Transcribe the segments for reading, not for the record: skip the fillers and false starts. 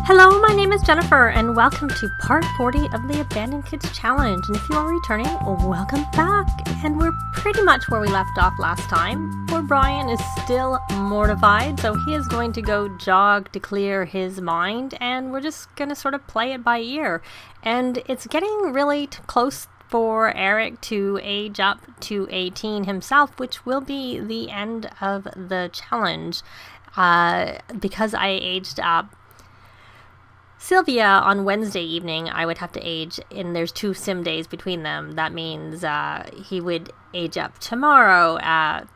Hello, my name is Jennifer, and welcome to part 40 of the Abandoned Kids Challenge. And if you are returning, welcome back. And we're pretty much where we left off last time. Poor Brian is still mortified, so he is going to go jog to clear his mind, and we're just going to sort of play it by ear. And it's getting really close for Eric to age up to 18 himself, which will be the end of the challenge. Because I aged up Sylvia on Wednesday evening, I would have to age, and there's 2 sim days between them. That means he would age up tomorrow at,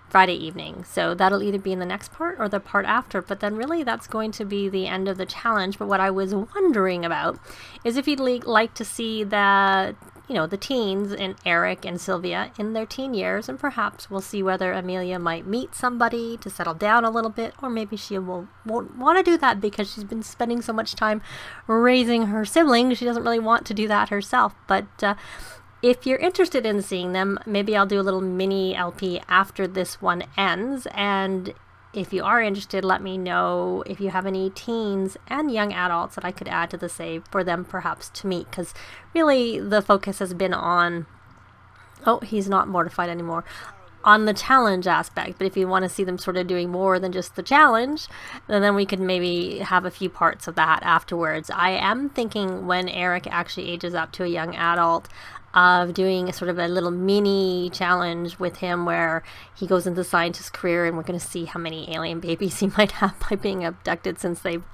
Friday evening. So that'll either be in the next part or the part after, but then really that's going to be the end of the challenge. But what I was wondering about is if you'd like to see the teens and Eric and Sylvia in their teen years, and perhaps we'll see whether Amelia might meet somebody to settle down a little bit, or maybe she won't want to do that because she's been spending so much time raising her siblings. She doesn't really want to do that herself. But if you're interested in seeing them, maybe I'll do a little mini LP after this one ends. And if you are interested, let me know if you have any teens and young adults that I could add to the save for them perhaps to meet, because really the focus has been on, he's not mortified anymore, on the challenge aspect. But if you want to see them sort of doing more than just the challenge, then we could maybe have a few parts of that afterwards. I am thinking when Eric actually ages up to a young adult, of doing sort of a little mini challenge with him where he goes into the scientist career, and we're going to see how many alien babies he might have by being abducted, since they've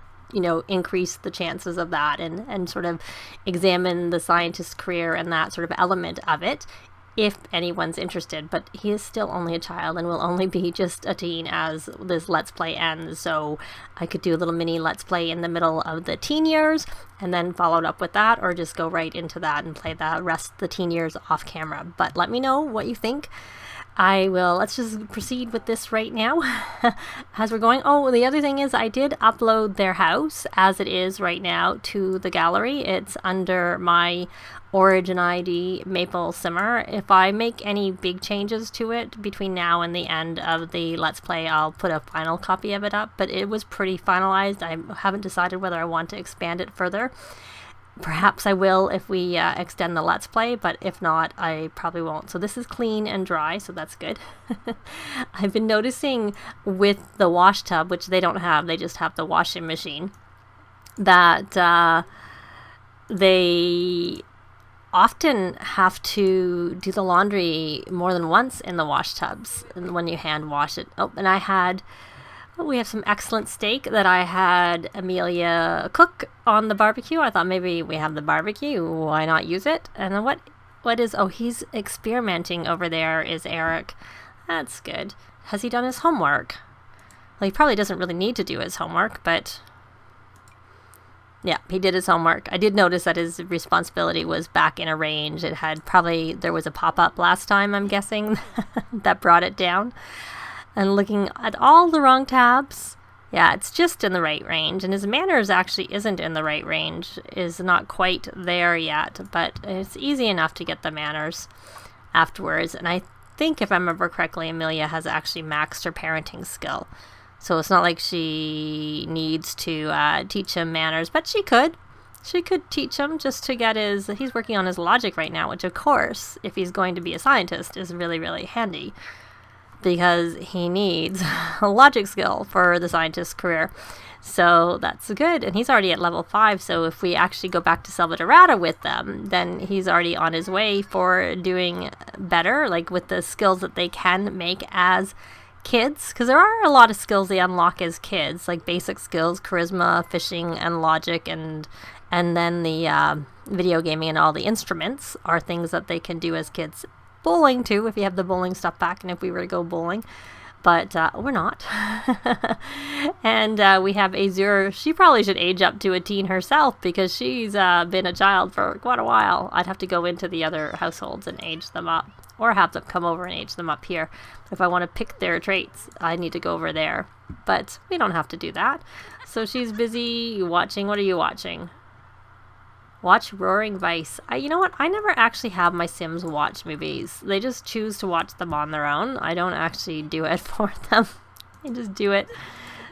increased the chances of that, and sort of examine the scientist career and that sort of element of it, if anyone's interested. But he is still only a child and will only be just a teen as this Let's Play ends. So I could do a little mini Let's Play in the middle of the teen years and then followed up with that, or just go right into that and play the rest of the teen years off camera. But let me know what you think. Let's just proceed with this right now as we're going. The other thing is I did upload their house as it is right now to the gallery. It's under my Origin ID Maple Simmer. If I make any big changes to it between now and the end of the Let's Play, I'll put a final copy of it up, but it was pretty finalized. I haven't decided whether I want to expand it further. Perhaps I will if we extend the Let's Play, but if not, I probably won't. So this is clean and dry, so that's good. I've been noticing with the wash tub, which they don't have, they just have the washing machine, that they often have to do the laundry more than once in the wash tubs when you hand wash it. And we have some excellent steak that I had Amelia cook on the barbecue. I thought maybe we have the barbecue, why not use it? And then he's experimenting over there, is Eric. That's good. Has he done his homework? Well, he probably doesn't really need to do his homework, but yeah, he did his homework. I did notice that his responsibility was back in a range. There was a pop-up last time, I'm guessing, that brought it down. And looking at all the wrong tabs, yeah, it's just in the right range. And his manners actually isn't in the right range, is not quite there yet, but it's easy enough to get the manners afterwards. And I think, if I remember correctly, Amelia has actually maxed her parenting skill. So it's not like she needs to teach him manners, but she could. She could teach him just to get he's working on his logic right now, which of course, if he's going to be a scientist, is really, really handy, because he needs a logic skill for the scientist career. So that's good. And he's already at level 5. So if we actually go back to Salvadorada with them, then he's already on his way for doing better, like with the skills that they can make as kids, because there are a lot of skills they unlock as kids, like basic skills, charisma, fishing, and logic, and then the video gaming and all the instruments are things that they can do as kids. Bowling too, if you have the bowling stuff back, and if we were to go bowling, but we're not. And we have Azure. She probably should age up to a teen herself, because she's been a child for quite a while. I'd have to go into the other households and age them up, or have them come over and age them up here. If I want to pick their traits, I need to go over there, but we don't have to do that. So she's busy watching. What are you watching? Watch Roaring Vice. You know what? I never actually have my Sims watch movies. They just choose to watch them on their own. I don't actually do it for them. I just do it.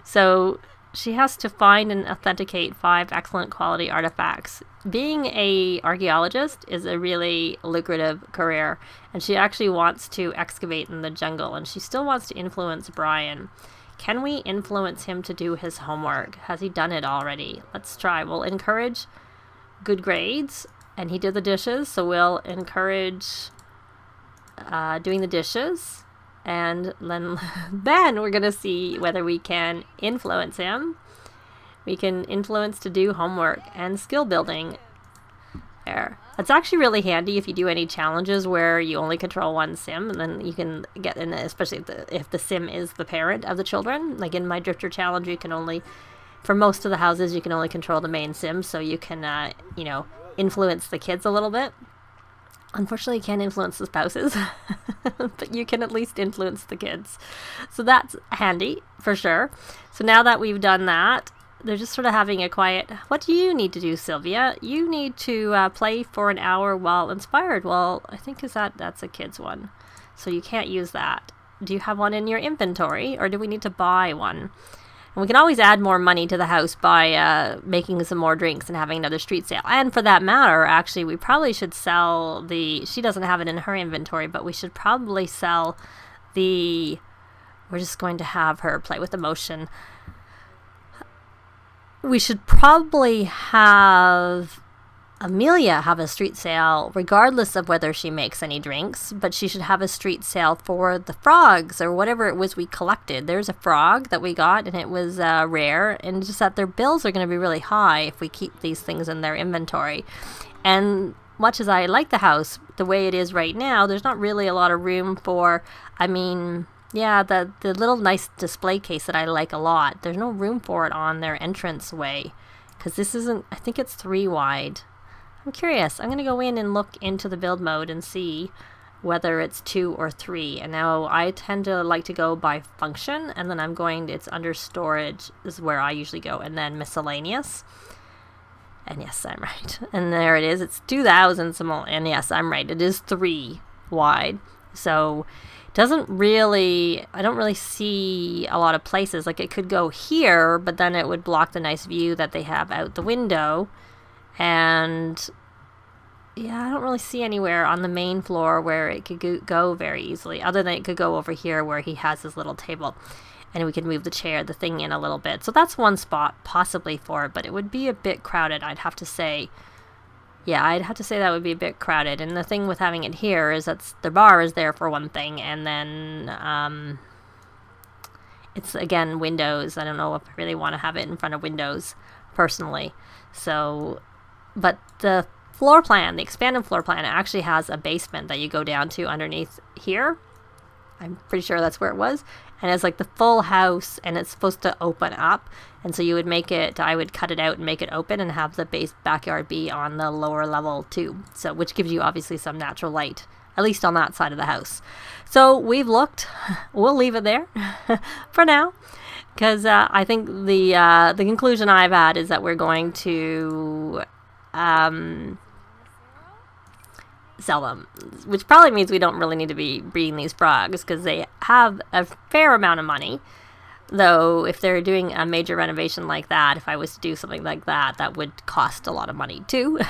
So she has to find and authenticate 5 excellent quality artifacts. Being a archaeologist is a really lucrative career, and she actually wants to excavate in the jungle, and she still wants to influence Brian. Can we influence him to do his homework? Has he done it already? Let's try. We'll encourage good grades, and he did the dishes, so we'll encourage doing the dishes. And then we're going to see whether we can influence him. We can influence to do homework and skill building. There. It's actually really handy if you do any challenges where you only control one sim, and then you can get in, especially if the sim is the parent of the children. Like in my Drifter challenge, you can only, for most of the houses, you can only control the main sim, so you can, influence the kids a little bit. Unfortunately, you can't influence the spouses, but you can at least influence the kids. So that's handy, for sure. So now that we've done that, they're just sort of having a quiet, what do you need to do, Sylvia? You need to play for an hour while inspired. Well, I think that's a kid's one. So you can't use that. Do you have one in your inventory, or do we need to buy one? And we can always add more money to the house by making some more drinks and having another street sale. And for that matter, actually, we probably should sell she doesn't have it in her inventory, but we should probably sell we're just going to have her play with emotion. We should probably have Amelia have a street sale regardless of whether she makes any drinks, but she should have a street sale for the frogs or whatever it was we collected. There's a frog that we got, and it was rare, and just that their bills are going to be really high if we keep these things in their inventory. And much as I like the house the way it is right now, there's not really a lot of room for, the little nice display case that I like a lot, there's no room for it on their entrance way, because this isn't, I think it's 3 wide. I'm curious. I'm going to go in and look into the build mode and see whether it's 2 or 3. And now I tend to like to go by function, and then it's under storage is where I usually go, and then miscellaneous. And yes, I'm right. And there it is. It's 2,000 and yes, I'm right. It is 3 wide. So I don't really see a lot of places. Like it could go here, but then it would block the nice view that they have out the window. And yeah, I don't really see anywhere on the main floor where it could go very easily, other than it could go over here where he has his little table, and we could move the thing in a little bit. So that's one spot possibly for it, but it would be a bit crowded, I'd have to say. Yeah, I'd have to say that would be a bit crowded. And the thing with having it here is that the bar is there for one thing, and then it's, again, windows. I don't know if I really want to have it in front of windows, personally. So, but the floor plan, the expanded floor plan, actually has a basement that you go down to underneath here. I'm pretty sure that's where it was. And it's like the full house, and it's supposed to open up. And so I would cut it out and make it open and have the backyard be on the lower level too. So, which gives you obviously some natural light, at least on that side of the house. So we've looked, we'll leave it there for now. Because I think the conclusion I've had is that we're going to sell them, which probably means we don't really need to be breeding these frogs, because they have a fair amount of money. Though if they're doing a major renovation like that, if I was to do something like that, that would cost a lot of money too.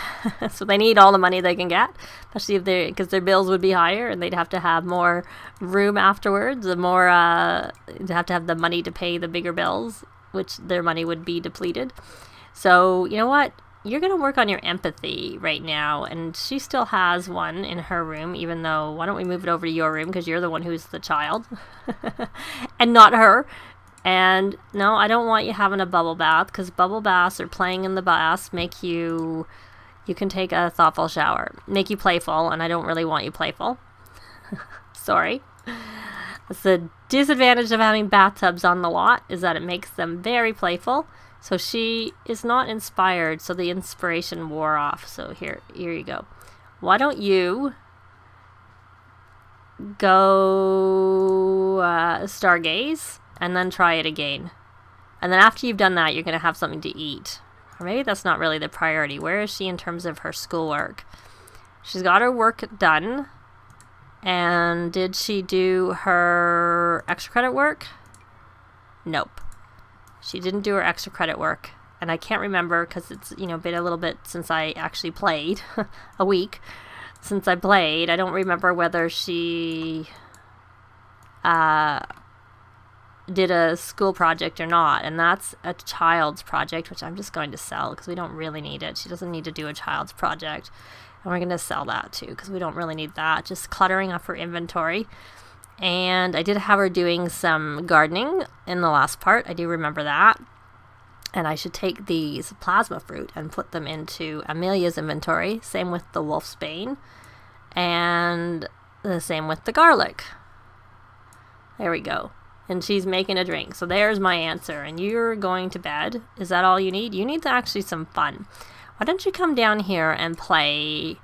So they need all the money they can get, especially because their bills would be higher, and they'd have to have more room afterwards. They'd have to have the money to pay the bigger bills, which their money would be depleted. So you know what? You're going to work on your empathy right now, and she still has one in her room, even though, why don't we move it over to your room, because you're the one who's the child, and not her. And no, I don't want you having a bubble bath, because bubble baths or playing in the baths make you can take a thoughtful shower, make you playful, and I don't really want you playful. Sorry. That's the disadvantage of having bathtubs on the lot, is that it makes them very playful. So she is not inspired, so the inspiration wore off. So here you go. Why don't you go stargaze and then try it again. And then after you've done that, you're going to have something to eat. Or maybe that's not really the priority. Where is she in terms of her schoolwork? She's got her work done. And did she do her extra credit work? Nope. She didn't do her extra credit work. And I can't remember because it's, you know, been a little bit since I actually played. A week since I played. I don't remember whether she did a school project or not. And that's a child's project, which I'm just going to sell because we don't really need it. She doesn't need to do a child's project. And we're going to sell that too because we don't really need that. Just cluttering up her inventory. And I did have her doing some gardening in the last part. I do remember that. And I should take these plasma fruit and put them into Amelia's inventory. Same with the wolfsbane. And the same with the garlic. There we go. And she's making a drink. So there's my answer. And you're going to bed. Is that all you need? You need actually some fun. Why don't you come down here and play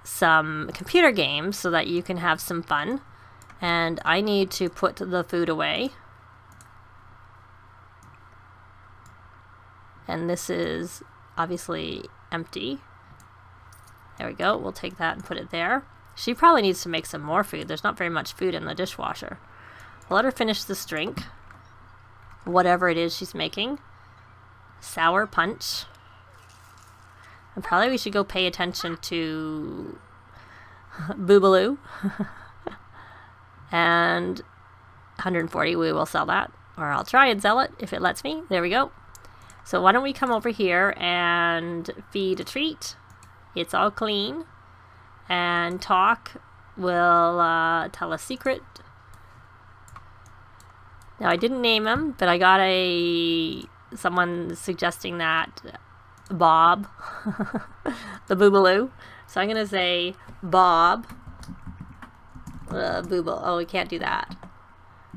some computer games so that you can have some fun. And I need to put the food away. And this is obviously empty. There we go. We'll take that and put it there. She probably needs to make some more food. There's not very much food in the dishwasher. We'll let her finish this drink. Whatever it is she's making. Sour punch. And probably we should go pay attention to Boobaloo. And 140, we will sell that. Or I'll try and sell it if it lets me. There we go. So why don't we come over here and feed a treat. It's all clean. And Talk will tell a secret. Now I didn't name him, but I got someone suggesting that Bob, the Boobaloo. So I'm going to say Bob, Booble. Oh, we can't do that.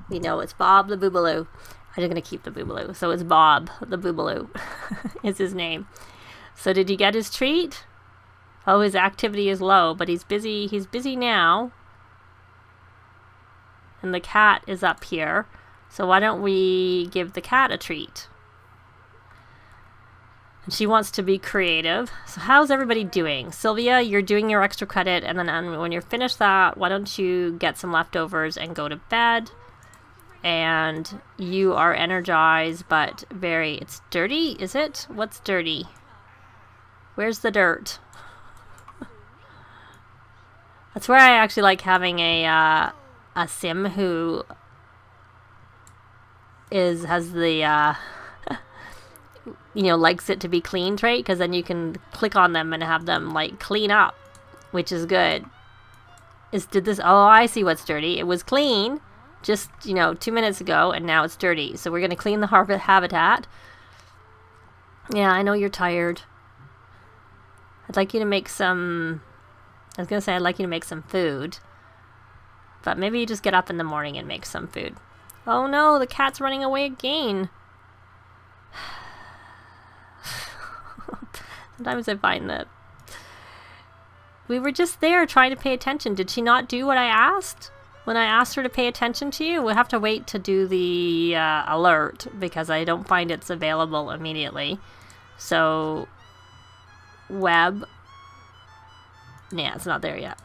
We know it's Bob the Boobaloo. I'm just going to keep the Boobaloo. So it's Bob the Boobaloo is his name. So did you get his treat? Oh, his activity is low, but he's busy. He's busy now. And the cat is up here. So why don't we give the cat a treat? And she wants to be creative. So how's everybody doing? Sylvia, you're doing your extra credit. And then when you're finished that, why don't you get some leftovers and go to bed? And you are energized, but it's dirty, is it? What's dirty? Where's the dirt? That's where I actually like having a sim who has the likes it to be clean trait, because then you can click on them and have them like clean up, which is good. Oh, I see what's dirty. It was clean just 2 minutes ago, and now it's dirty. So we're going to clean the habitat. Yeah, I know you're tired. I'd like you to make some food, but maybe you just get up in the morning and make some food. Oh no, the cat's running away again. Sometimes I find that we were just there trying to pay attention. Did she not do what I asked? When I asked her to pay attention to you, we'll have to wait to do the alert because I don't find it's available immediately. So, web. Yeah, it's not there yet.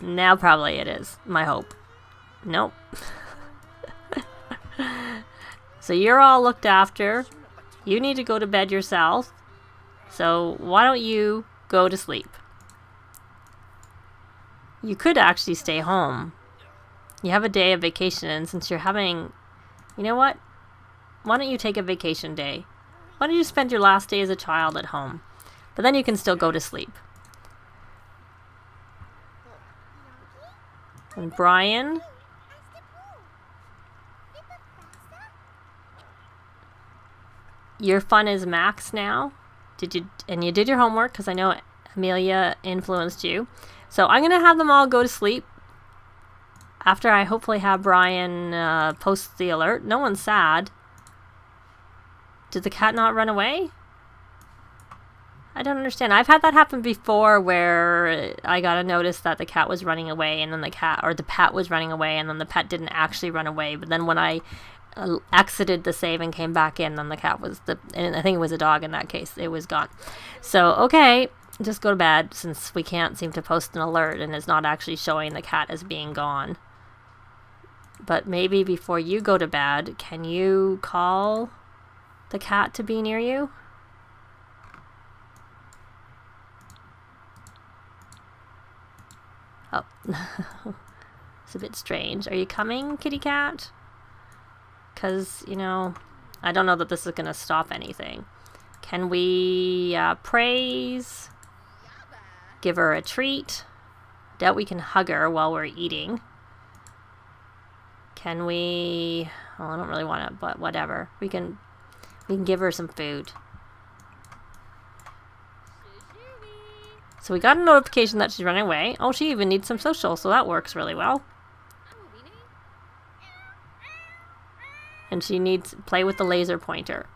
Now probably it is, my hope. Nope. So you're all looked after. You need to go to bed yourself. So why don't you go to sleep? You could actually stay home. You have a day of vacation, and since you're having... You know what? Why don't you take a vacation day? Why don't you spend your last day as a child at home? But then you can still go to sleep. And Brian... Your fun is max now. You did your homework, because I know Amelia influenced you. So I'm going to have them all go to sleep after I hopefully have Brian post the alert. No one's sad. Did the cat not run away? I don't understand. I've had that happen before where I got a notice that the cat was running away, and then the pet was running away, and then the pet didn't actually run away. But then when I exited the save and came back in, then the cat and I think it was a dog in that case, it was gone. So okay, just go to bed, since we can't seem to post an alert and it's not actually showing the cat as being gone. But maybe before you go to bed, can you call the cat to be near you? Oh. It's a bit strange. Are you coming, kitty cat? Because, you know, I don't know that this is going to stop anything. Can we praise? Give her a treat? Doubt we can hug her while we're eating. Can we... Oh, I don't really want to, but whatever. We can give her some food. So we got a notification that she's running away. Oh, she even needs some social, so that works really well. And she needs to play with the laser pointer.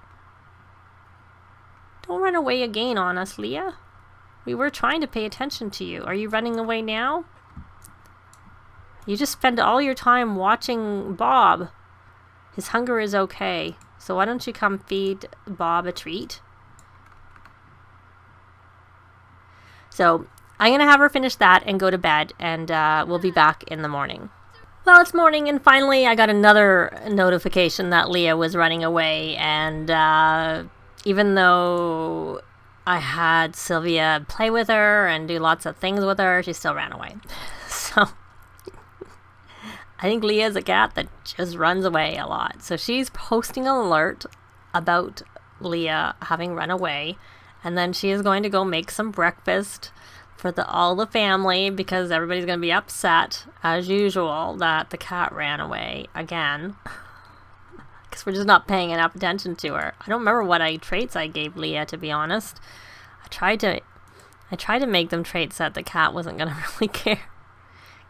Don't run away again on us, Leah. We were trying to pay attention to you. Are you running away now? You just spend all your time watching Bob. His hunger is okay. So why don't you come feed Bob a treat? So I'm going to have her finish that and go to bed, and we'll be back in the morning. Well, it's morning, and finally I got another notification that Leah was running away, and even though I had Sylvia play with her and do lots of things with her, she still ran away. So I think Leah's a cat that just runs away a lot. So she's posting an alert about Leah having run away, and then she is going to go make some breakfast for all the family, because everybody's going to be upset, as usual, that the cat ran away again. Because we're just not paying enough attention to her. I don't remember what traits I gave Leah, to be honest. I tried to make them traits that the cat wasn't going to really care.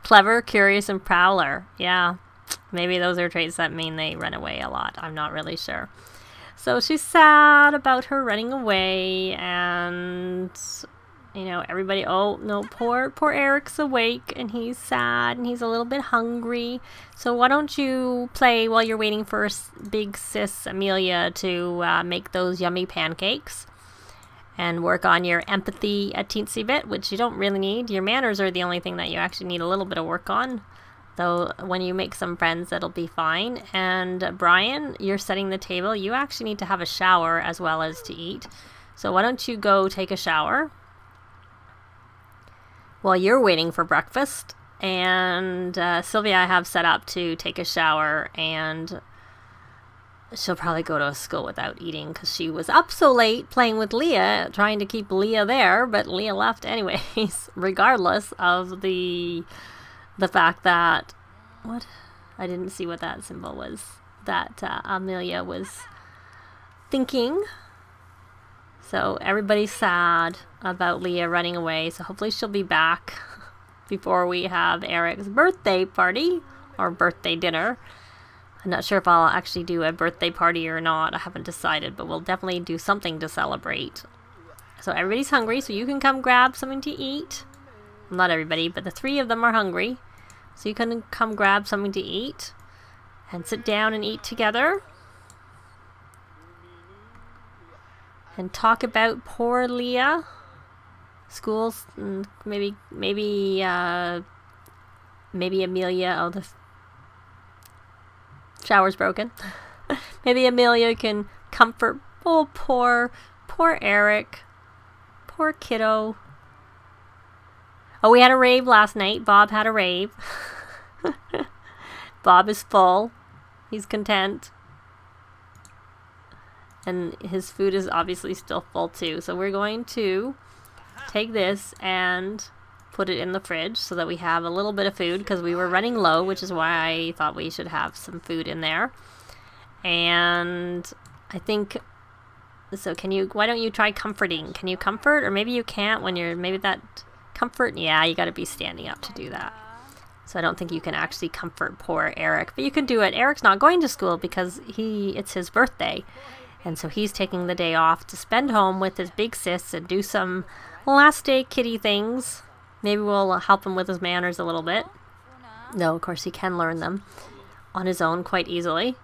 Clever, curious, and prowler. Yeah, maybe those are traits that mean they run away a lot. I'm not really sure. So she's sad about her running away, and... You know, everybody, oh no, poor Eric's awake, and he's sad, and he's a little bit hungry. So why don't you play while you're waiting for big sis Amelia to make those yummy pancakes, and work on your empathy a teensy bit, which you don't really need. Your manners are the only thing that you actually need a little bit of work on. Though when you make some friends, that'll be fine. And Brian, you're setting the table. You actually need to have a shower as well as to eat. So why don't you go take a shower while you're waiting for breakfast. And Sylvia I have set up to take a shower, and she'll probably go to school without eating because she was up so late playing with Leah, trying to keep Leah there, but Leah left anyways, regardless of the fact that... What? I didn't see what that symbol was. That Amelia was thinking. So everybody's sad about Leah running away, so hopefully she'll be back before we have Eric's birthday party, or birthday dinner. I'm not sure if I'll actually do a birthday party or not. I haven't decided, but we'll definitely do something to celebrate. So everybody's hungry, so you can come grab something to eat. Not everybody, but the three of them are hungry. So you can come grab something to eat and sit down and eat together. And talk about poor Leah. Schools, maybe Amelia. Oh, the shower's broken. Maybe Amelia can comfort. Oh, poor Eric. Poor kiddo. Oh, we had a rave last night. Bob had a rave. Bob is full. He's content. And his food is obviously still full too. So we're going to take this and put it in the fridge so that we have a little bit of food, because we were running low, which is why I thought we should have some food in there. And I think, so why don't you try comforting? Can you comfort? Or maybe you can't when you're, maybe that comfort, yeah, you got to be standing up to do that. So I don't think you can actually comfort poor Eric, but you can do it. Eric's not going to school because it's his birthday. And so he's taking the day off to spend home with his big sis and do some last day kitty things. Maybe we'll help him with his manners a little bit. No, of course he can learn them on his own quite easily.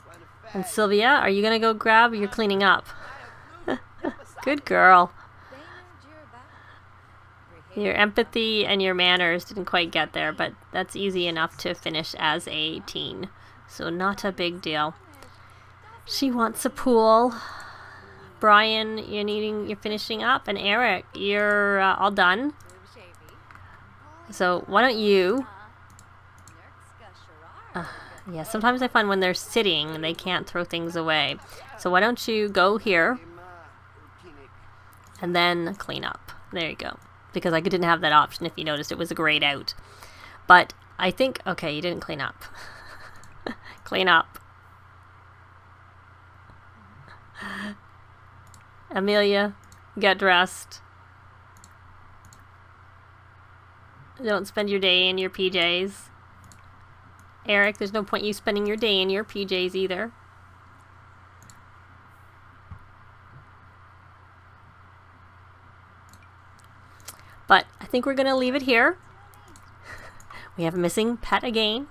And Sylvia, are you going to go grab? You're cleaning up. Good girl. Your empathy and your manners didn't quite get there, but that's easy enough to finish as a teen. So not a big deal. She wants a pool. Brian, you're finishing up, and Eric, you're all done. So why don't you? Yeah, sometimes I find when they're sitting, they can't throw things away. So why don't you go here and then clean up? There you go. Because I didn't have that option. If you noticed, it was grayed out. But I think, okay, you didn't clean up. Clean up. Amelia, get dressed. Don't spend your day in your PJs. Eric, there's no point you spending your day in your PJs either. But I think we're going to leave it here. We have a missing pet again.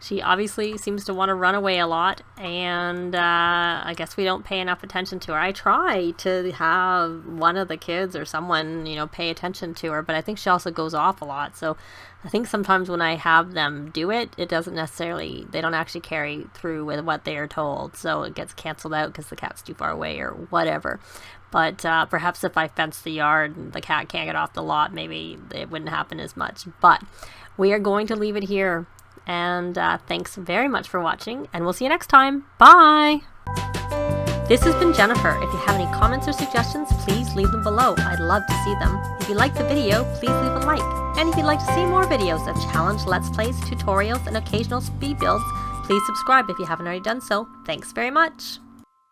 She obviously seems to want to run away a lot, and I guess we don't pay enough attention to her. I try to have one of the kids or someone, you know, pay attention to her, but I think she also goes off a lot. So I think sometimes when I have them do it, it doesn't necessarily, they don't actually carry through with what they are told. So it gets canceled out because the cat's too far away or whatever. But perhaps if I fence the yard and the cat can't get off the lot, maybe it wouldn't happen as much. But we are going to leave it here. And thanks very much for watching, and we'll see you next time. Bye! This has been Jennifer. If you have any comments or suggestions, please leave them below. I'd love to see them. If you liked the video, please leave a like. And if you'd like to see more videos of challenge, let's plays, tutorials, and occasional speed builds, please subscribe if you haven't already done so. Thanks very much!